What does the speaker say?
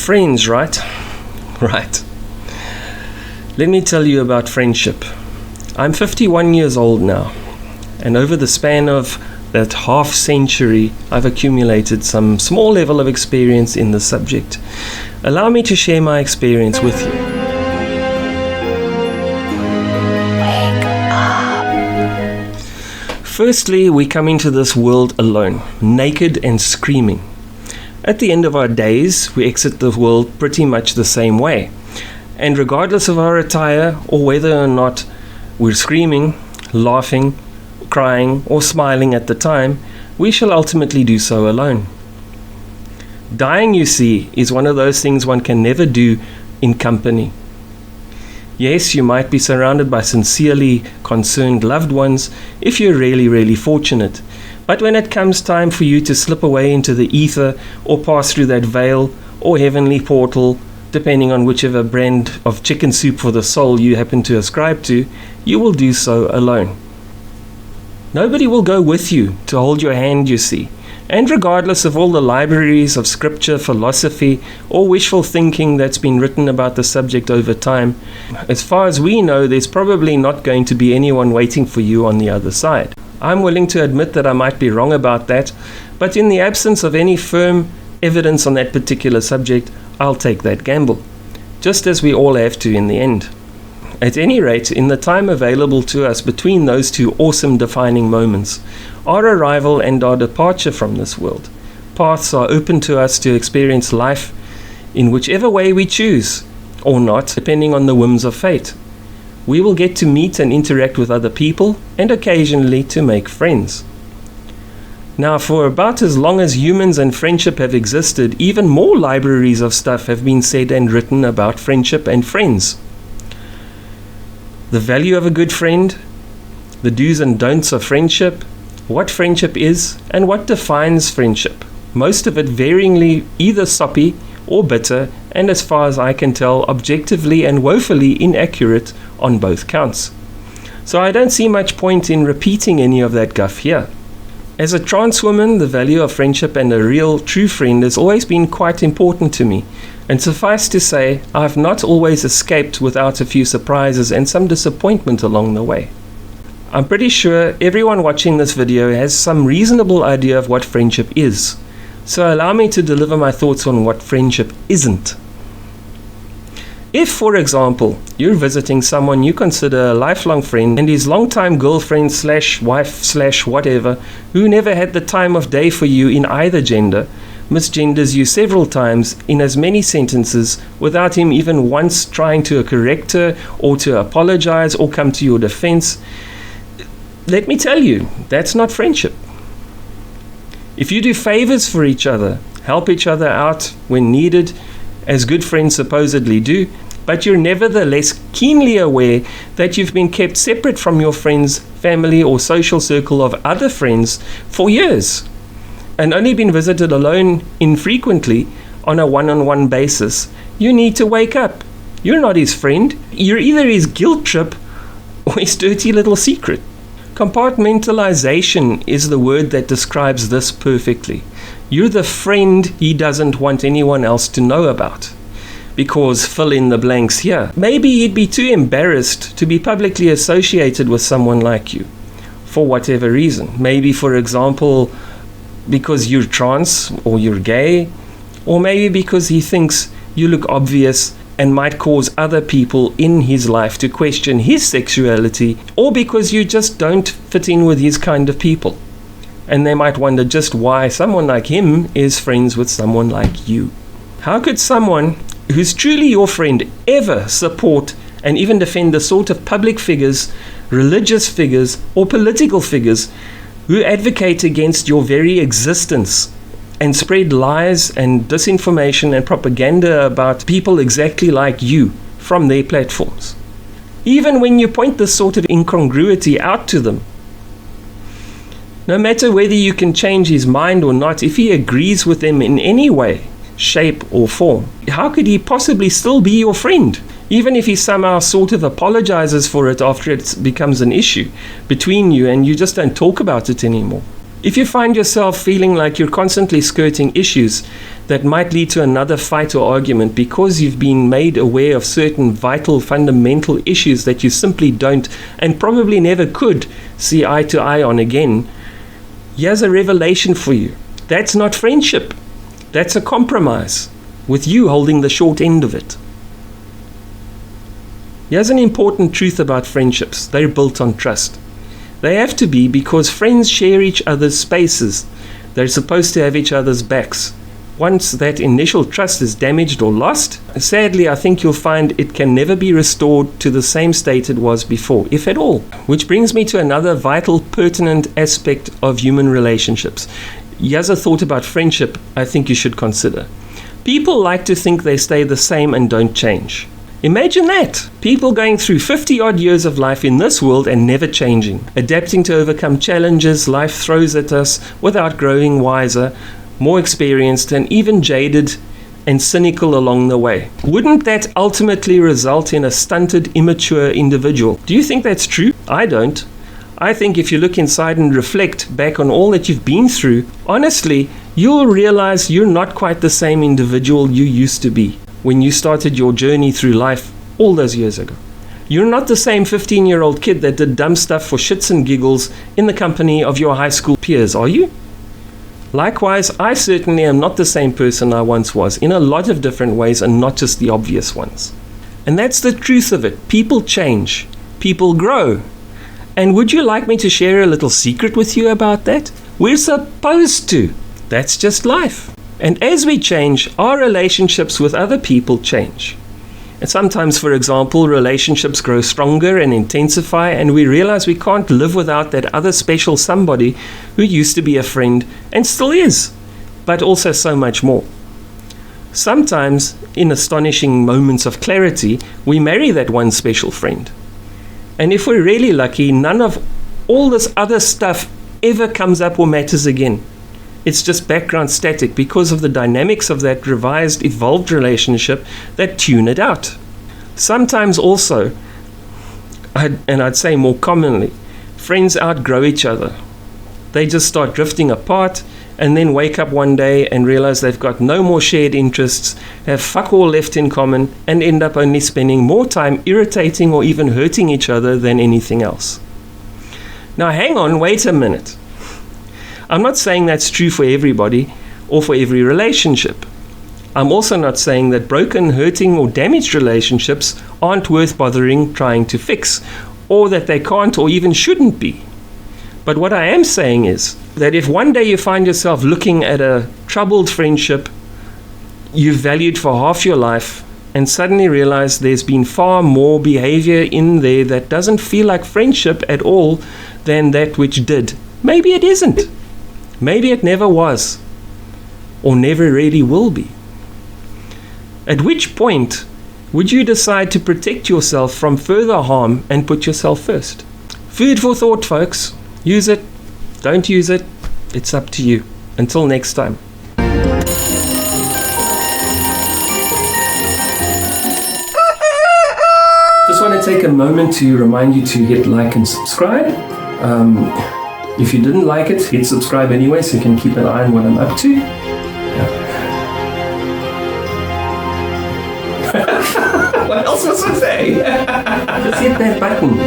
Friends, right? Right. Let me tell you about friendship. I'm 51 years old now, and over the span of that half century, I've accumulated some small level of experience in the subject. Allow me to share my experience with you. Wake up. Firstly, we come into this world alone, naked and screaming. At the end of our days, we exit the world pretty much the same way. And regardless of our attire or whether or not we're screaming, laughing, crying or smiling at the time, we shall ultimately do so alone. Dying, you see, is one of those things one can never do in company. Yes, you might be surrounded by sincerely concerned loved ones if you're really, really fortunate. But when it comes time for you to slip away into the ether or pass through that veil or heavenly portal, depending on whichever brand of chicken soup for the soul you happen to ascribe to, you will do so alone. Nobody will go with you to hold your hand, you see. And regardless of all the libraries of scripture, philosophy, or wishful thinking that's been written about the subject over time, as far as we know, there's probably not going to be anyone waiting for you on the other side. I'm willing to admit that I might be wrong about that, but in the absence of any firm evidence on that particular subject, I'll take that gamble, just as we all have to in the end. At any rate, in the time available to us between those two awesome defining moments, our arrival and our departure from this world, paths are open to us to experience life in whichever way we choose, or not, depending on the whims of fate. We will get to meet and interact with other people, and occasionally to make friends. Now, for about as long as humans and friendship have existed, even more libraries of stuff have been said and written about friendship and friends. The value of a good friend, the do's and don'ts of friendship, what friendship is, and what defines friendship. Most of it varyingly either soppy or bitter, and as far as I can tell, objectively and woefully inaccurate on both counts. So I don't see much point in repeating any of that guff here. As a trans woman, the value of friendship and a real true friend has always been quite important to me. And suffice to say, I've not always escaped without a few surprises and some disappointment along the way. I'm pretty sure everyone watching this video has some reasonable idea of what friendship is. So allow me to deliver my thoughts on what friendship isn't. If, for example, you're visiting someone you consider a lifelong friend and his longtime girlfriend / wife / whatever, who never had the time of day for you in either gender, misgenders you several times in as many sentences without him even once trying to correct her or to apologize or come to your defense, let me tell you, that's not friendship. If you do favors for each other, help each other out when needed, as good friends supposedly do, but you're nevertheless keenly aware that you've been kept separate from your friends, family, or social circle of other friends for years, and only been visited alone infrequently on a one-on-one basis, you need to wake up. You're not his friend. You're either his guilt trip or his dirty little secret. Compartmentalization is the word that describes this perfectly. You're the friend he doesn't want anyone else to know about. Because fill in the blanks here. Maybe he'd be too embarrassed to be publicly associated with someone like you, for whatever reason. Maybe, for example, because you're trans or you're gay, or maybe because he thinks you look obvious and might cause other people in his life to question his sexuality, or because you just don't fit in with his kind of people. And they might wonder just why someone like him is friends with someone like you. How could someone who's truly your friend ever support and even defend the sort of public figures, religious figures, or political figures who advocate against your very existence and spread lies and disinformation and propaganda about people exactly like you from their platforms? Even when you point this sort of incongruity out to them, no matter whether you can change his mind or not, if he agrees with them in any way, shape or form, how could he possibly still be your friend? Even if he somehow sort of apologizes for it after it becomes an issue between you and you just don't talk about it anymore. If you find yourself feeling like you're constantly skirting issues that might lead to another fight or argument because you've been made aware of certain vital, fundamental issues that you simply don't and probably never could see eye to eye on again, here's a revelation for you. That's not friendship. That's a compromise, with you holding the short end of it. Here's an important truth about friendships. They're built on trust. They have to be, because friends share each other's spaces. They're supposed to have each other's backs. Once that initial trust is damaged or lost, sadly, I think you'll find it can never be restored to the same state it was before, if at all. Which brings me to another vital, pertinent aspect of human relationships. Here's a thought about friendship I think you should consider. People like to think they stay the same and don't change. Imagine that! People going through 50 odd years of life in this world and never changing, adapting to overcome challenges life throws at us without growing wiser, more experienced, and even jaded and cynical along the way. Wouldn't that ultimately result in a stunted, immature individual? Do you think that's true? I don't. I think if you look inside and reflect back on all that you've been through, honestly, you'll realize you're not quite the same individual you used to be when you started your journey through life all those years ago. You're not the same 15-year-old kid that did dumb stuff for shits and giggles in the company of your high school peers, are you? Likewise, I certainly am not the same person I once was, in a lot of different ways and not just the obvious ones. And that's the truth of it. People change. People grow. And would you like me to share a little secret with you about that? We're supposed to. That's just life. And as we change, our relationships with other people change. And sometimes, for example, relationships grow stronger and intensify, and we realize we can't live without that other special somebody who used to be a friend and still is, but also so much more. Sometimes, in astonishing moments of clarity, we marry that one special friend. And if we're really lucky, none of all this other stuff ever comes up or matters again. It's just background static because of the dynamics of that revised, evolved relationship that tune it out. Sometimes also, I'd say more commonly, friends outgrow each other. They just start drifting apart and then wake up one day and realize they've got no more shared interests, have fuck all left in common, and end up only spending more time irritating or even hurting each other than anything else. Now hang on, wait a minute. I'm not saying that's true for everybody or for every relationship. I'm also not saying that broken, hurting, or damaged relationships aren't worth bothering trying to fix, or that they can't or even shouldn't be. But what I am saying is that if one day you find yourself looking at a troubled friendship you've valued for half your life and suddenly realize there's been far more behavior in there that doesn't feel like friendship at all than that which did, maybe it isn't. Maybe it never was, or never really will be. At which point would you decide to protect yourself from further harm and put yourself first? Food for thought, folks. Use it, don't use it, it's up to you. Until next time. Just want to take a moment to remind you to hit like and subscribe. If you didn't like it, hit subscribe anyway so you can keep an eye on what I'm up to. Yeah. What else was I saying? Just hit that button.